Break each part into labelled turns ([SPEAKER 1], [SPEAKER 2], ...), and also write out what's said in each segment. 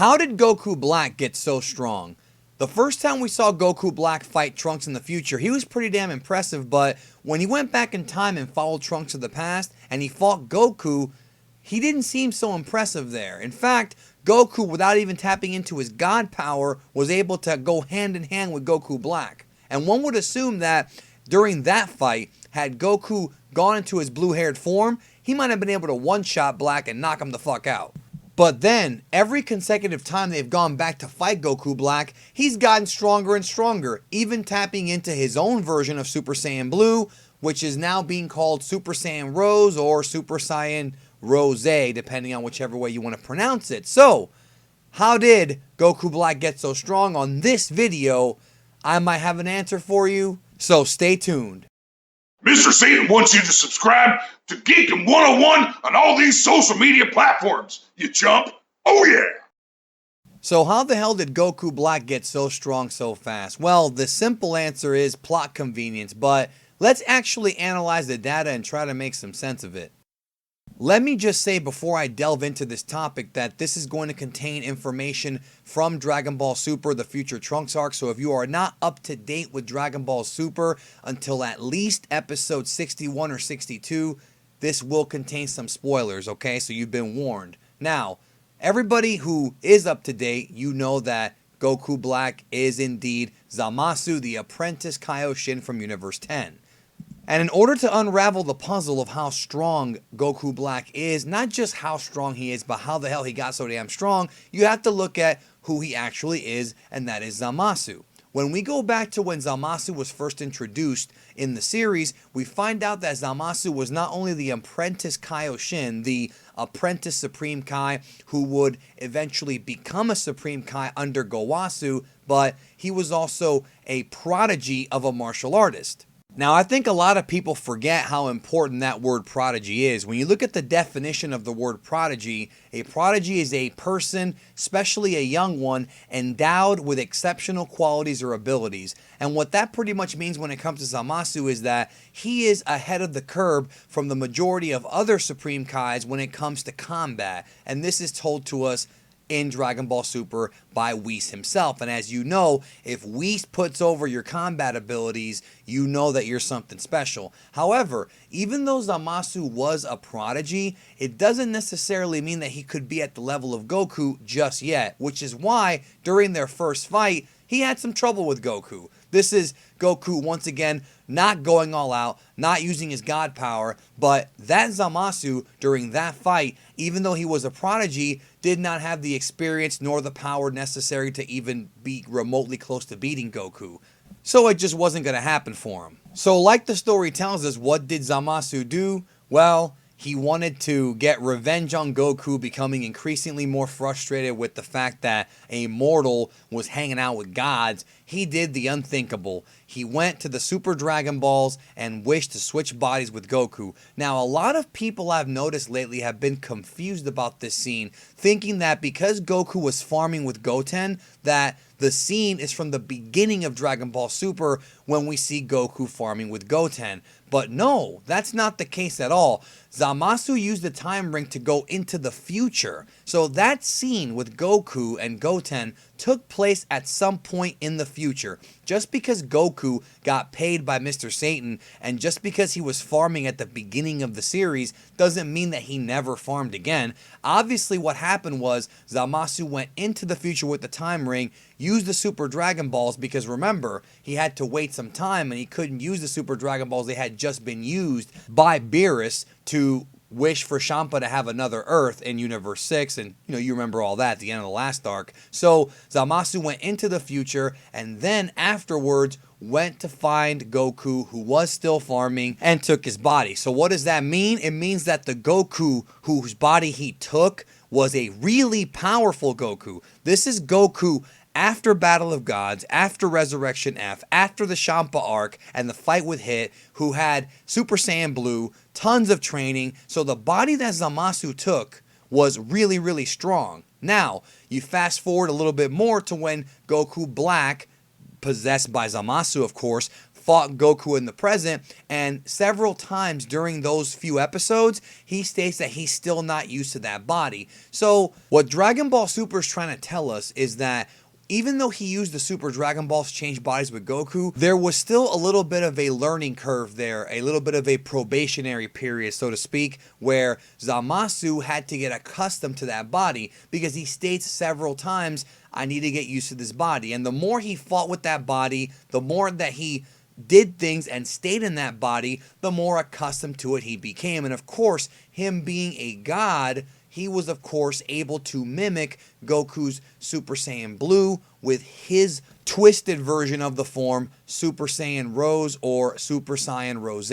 [SPEAKER 1] How did Goku Black get so strong? The first time we saw Goku Black fight Trunks in the future, he was pretty damn impressive, but when he went back in time and followed Trunks to the past and he fought Goku, he didn't seem so impressive there. In fact, Goku, without even tapping into his god power, was able to go hand in hand with Goku Black. And one would assume that during that fight, had Goku gone into his blue-haired form, he might have been able to one-shot Black and knock him the fuck out. But then, every consecutive time they've gone back to fight Goku Black, he's gotten stronger and stronger, even tapping into his own version of Super Saiyan Blue, which is now being called Super Saiyan Rose or Super Saiyan Rose, depending on whichever way you want to pronounce it. So, how did Goku Black get so strong? On this video, I might have an answer for you, so stay tuned.
[SPEAKER 2] Mr. Satan wants you to subscribe to Geekin' 101 on all these social media platforms, you chump. Oh yeah!
[SPEAKER 1] So how the hell did Goku Black get so strong so fast? Well, the simple answer is plot convenience, but let's actually analyze the data and try to make some sense of it. Let me just say before I delve into this topic that this is going to contain information from Dragon Ball Super, the Future Trunks arc, so if you are not up to date with Dragon Ball Super until at least episode 61 or 62, this will contain some spoilers, okay? So you've been warned. Now, everybody who is up to date, you know that Goku Black is indeed Zamasu, the apprentice Kaioshin from Universe 10. And in order to unravel the puzzle of how strong Goku Black is, not just how strong he is, but how the hell he got so damn strong, you have to look at who he actually is, and that is Zamasu. When we go back to when Zamasu was first introduced in the series, we find out that Zamasu was not only the apprentice Kaioshin, the apprentice Supreme Kai who would eventually become a Supreme Kai under Gowasu, but he was also a prodigy of a martial artist. Now, I think a lot of people forget how important that word prodigy is. When you look at the definition of the word prodigy, a prodigy is a person, especially a young one, endowed with exceptional qualities or abilities. And what that pretty much means when it comes to Zamasu is that he is ahead of the curve from the majority of other Supreme Kais when it comes to combat. And this is told to us in Dragon Ball Super by Whis himself. And as you know, if Whis puts over your combat abilities, you know that you're something special. However, even though Zamasu was a prodigy, it doesn't necessarily mean that he could be at the level of Goku just yet, which is why during their first fight, he had some trouble with Goku. This is Goku once again not going all out, not using his god power, but that Zamasu during that fight, even though he was a prodigy, did not have the experience nor the power necessary to even be remotely close to beating Goku. So it just wasn't going to happen for him. So like the story tells us, what did Zamasu do? Well, he wanted to get revenge on Goku, becoming increasingly more frustrated with the fact that a mortal was hanging out with gods. He did the unthinkable. He went to the Super Dragon Balls and wished to switch bodies with Goku. Now, a lot of people I've noticed lately have been confused about this scene, thinking that because Goku was farming with Goten, that the scene is from the beginning of Dragon Ball Super when we see Goku farming with Goten. But no, that's not the case at all. Zamasu used the time ring to go into the future. So that scene with Goku and Goten took place at some point in the future. Just because Goku got paid by Mr. Satan and just because he was farming at the beginning of the series doesn't mean that he never farmed again. Obviously what happened was Zamasu went into the future with the time ring, used the Super Dragon Balls because remember, he had to wait some time and he couldn't use the Super Dragon Balls. They had just been used by Beerus to wish for Champa to have another Earth in Universe 6, and you remember all that at the end of the last arc. So Zamasu went into the future and then afterwards went to find Goku, who was still farming, and took his body. So what does that mean? It means that the Goku whose body he took was a really powerful Goku. This is Goku after Battle of Gods, after Resurrection F, after the Champa arc and the fight with Hit, who had Super Saiyan Blue, tons of training. So the body that Zamasu took was really, really strong. Now, you fast forward a little bit more to when Goku Black, possessed by Zamasu of course, fought Goku in the present, and several times during those few episodes, he states that he's still not used to that body. So what Dragon Ball Super is trying to tell us is that even though he used the Super Dragon Balls to change bodies with Goku, there was still a little bit of a learning curve there, a little bit of a probationary period, so to speak, where Zamasu had to get accustomed to that body, because he states several times, I need to get used to this body. And the more he fought with that body, the more that he did things and stayed in that body, the more accustomed to it he became. And of course, him being a god, he was of course able to mimic Goku's Super Saiyan Blue with his twisted version of the form, Super Saiyan Rose or Super Saiyan Rose.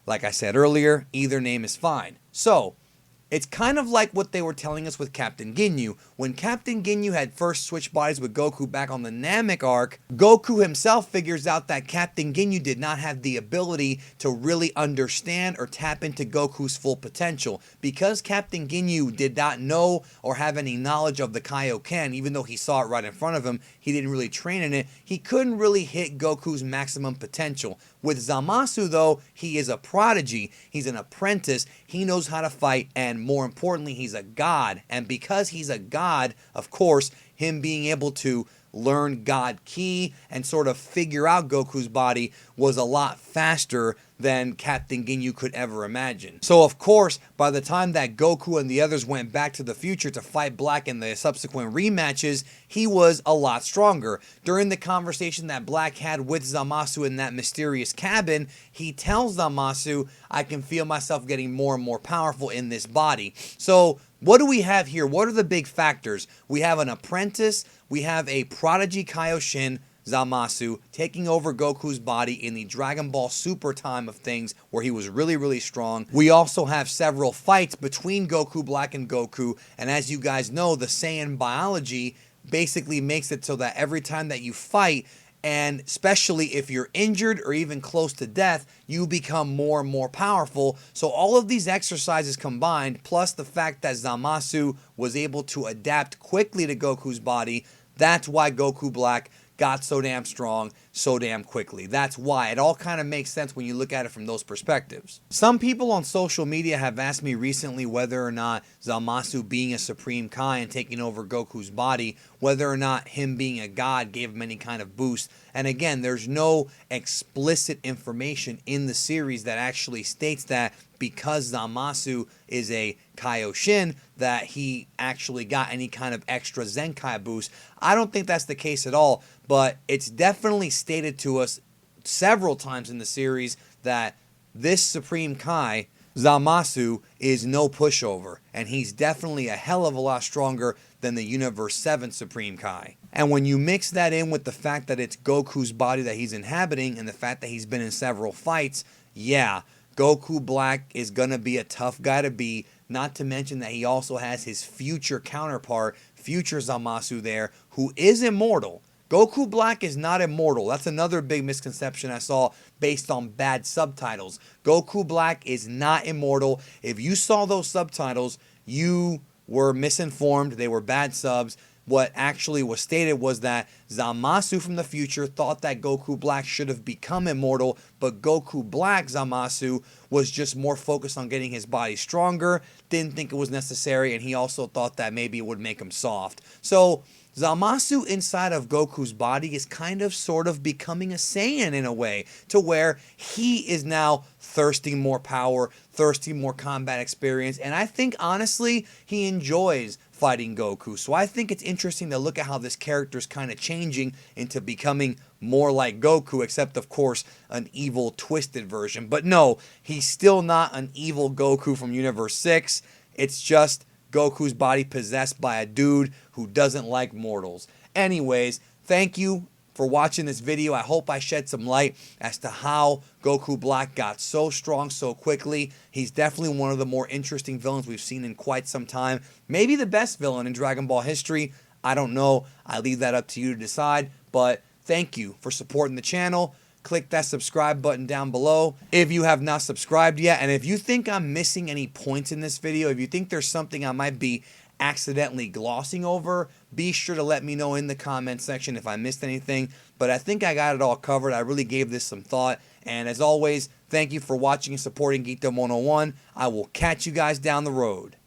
[SPEAKER 1] Like I said earlier, either name is fine. So it's kind of like what they were telling us with Captain Ginyu. When Captain Ginyu had first switched bodies with Goku back on the Namek arc, Goku himself figures out that Captain Ginyu did not have the ability to really understand or tap into Goku's full potential. Because Captain Ginyu did not know or have any knowledge of the Kaioken, even though he saw it right in front of him, he didn't really train in it, he couldn't really hit Goku's maximum potential. With Zamasu though, he is a prodigy, he's an apprentice, he knows how to fight, and more importantly, he's a god. And because he's a god, of course, him being able to learn God Ki and sort of figure out Goku's body was a lot faster than Captain Ginyu could ever imagine. So of course, by the time that Goku and the others went back to the future to fight Black in the subsequent rematches, he was a lot stronger. During the conversation that Black had with Zamasu in that mysterious cabin, he tells Zamasu, I can feel myself getting more and more powerful in this body. So what do we have here? What are the big factors? We have an apprentice, we have a prodigy Kaioshin, Zamasu, taking over Goku's body in the Dragon Ball Super time of things where he was really, really strong. We also have several fights between Goku Black and Goku, and as you guys know, the Saiyan biology basically makes it so that every time that you fight, and especially if you're injured or even close to death, you become more and more powerful. So all of these exercises combined, plus the fact that Zamasu was able to adapt quickly to Goku's body, that's why Goku Black got so damn strong so damn quickly. That's why. It all kind of makes sense when you look at it from those perspectives. Some people on social media have asked me recently whether or not Zamasu being a Supreme Kai and taking over Goku's body, whether or not him being a god gave him any kind of boost. And again, there's no explicit information in the series that actually states that because Zamasu is a Kaioshin that he actually got any kind of extra Zenkai boost. I don't think that's the case at all, but it's definitely stated to us several times in the series that this Supreme Kai, Zamasu, is no pushover, and he's definitely a hell of a lot stronger than the Universe 7 Supreme Kai. And when you mix that in with the fact that it's Goku's body that he's inhabiting and the fact that he's been in several fights, yeah, Goku Black is going to be a tough guy to beat, not to mention that he also has his future counterpart, future Zamasu there, who is immortal. Goku Black is not immortal. That's another big misconception I saw based on bad subtitles. Goku Black is not immortal. If you saw those subtitles, you were misinformed. They were bad subs. What actually was stated was that Zamasu from the future thought that Goku Black should have become immortal, but Goku Black Zamasu was just more focused on getting his body stronger, didn't think it was necessary, and he also thought that maybe it would make him soft. So Zamasu inside of Goku's body is kind of sort of becoming a Saiyan in a way, to where he is now thirsting more power, thirsting more combat experience, and I think honestly he enjoys fighting Goku. So I think it's interesting to look at how this character is kind of changing into becoming more like Goku, except of course an evil twisted version. But no, he's still not an evil Goku from Universe 6. It's just Goku's body possessed by a dude who doesn't like mortals. Anyways, thank you for watching this video. I hope I shed some light as to how Goku Black got so strong so quickly. He's definitely one of the more interesting villains we've seen in quite some time. Maybe the best villain in Dragon Ball history. I don't know. I leave that up to you to decide. But thank you for supporting the channel. Click that subscribe button down below if you have not subscribed yet. And if you think I'm missing any points in this video, if you think there's something I might be accidentally glossing over, be sure to let me know in the comment section if I missed anything. But I think I got it all covered. I really gave this some thought. And as always, thank you for watching and supporting Geekdom 101. I will catch you guys down the road.